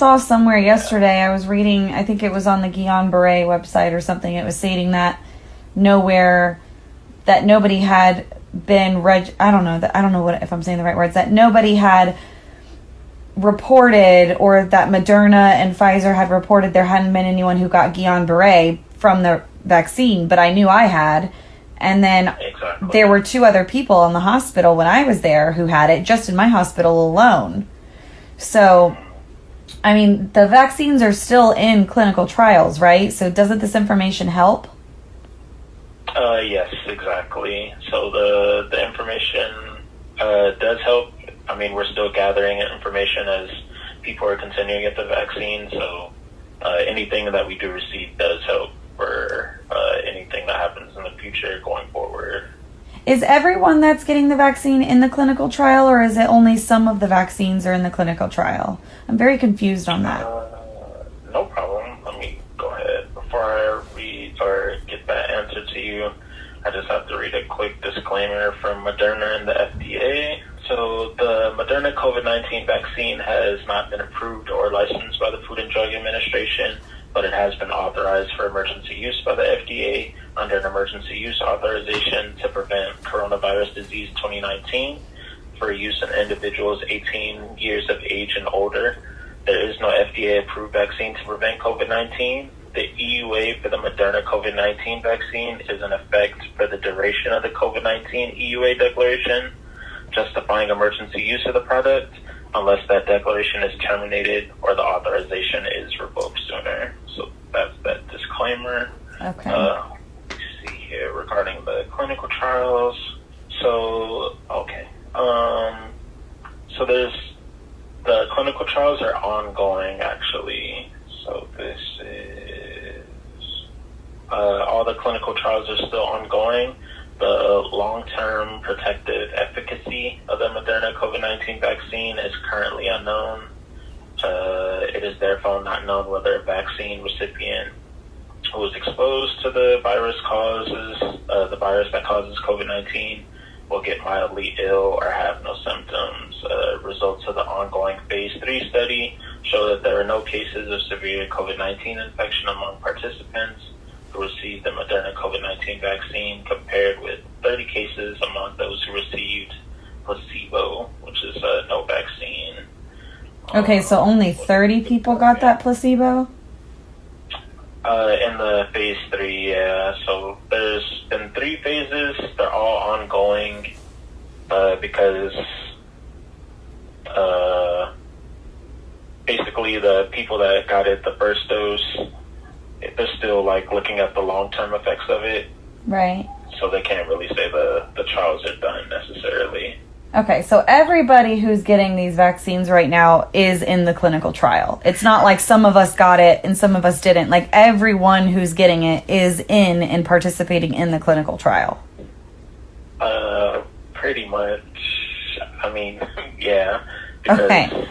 saw somewhere yesterday, I was reading, I think it was on the Guillain-Barré website or something, it was stating that nobody had been I don't know what if I'm saying the right words, that nobody had reported, or that Moderna and Pfizer had reported there hadn't been anyone who got Guillain-Barré from the vaccine, but I knew I had. And then there were 2 other people in the hospital when I was there who had it, just in my hospital alone. So, I mean, the vaccines are still in clinical trials, right? So doesn't this information help? Yes, exactly. So the information does help. I mean, we're still gathering information as people are continuing to get the vaccine. So anything that we do receive does help for anything that happens in the future going forward. Is everyone that's getting the vaccine in the clinical trial, or is it only some of the vaccines are in the clinical trial? I'm very confused on that. No problem. Let me go ahead. Before I read or get that answer to you, I just have to read a quick disclaimer from Moderna and the FDA. So the Moderna COVID-19 vaccine has not been approved or licensed by the Food and Drug Administration, but it has been authorized for emergency use by the FDA under an emergency use authorization to prevent coronavirus disease 2019 for use in individuals 18 years of age and older. There is no FDA-approved vaccine to prevent COVID-19. The EUA for the Moderna COVID-19 vaccine is in effect for the duration of the COVID-19 EUA declaration, justifying emergency use of the product, unless that declaration is terminated or the authorization is revoked sooner. So that's that disclaimer. Okay. Let's see here regarding the clinical trials. So, okay. So there's the clinical trials are ongoing, actually. So this is all the clinical trials are still ongoing. The long-term protective efficacy of the Moderna COVID-19 vaccine is currently unknown. It is therefore not known whether a vaccine recipient who was exposed to the virus that causes COVID-19 will get mildly ill or have no symptoms. Results of the ongoing phase 3 study show that there are no cases of severe COVID-19 infection among participants who received the Moderna COVID-19 vaccine, compared with 30 cases among those who received placebo, which is no vaccine. Okay, so only 30 people got that placebo? In the phase 3, yeah. So there's been 3 phases. They're all ongoing because basically the people that got it the first dose, they're still looking at the long-term effects of it. Right. So they can't really say the trials are done necessarily. Okay, so everybody who's getting these vaccines right now is in the clinical trial. It's not like some of us got it and some of us didn't. Like, everyone who's getting it is in and participating in the clinical trial. Pretty much. I mean, yeah. Because okay.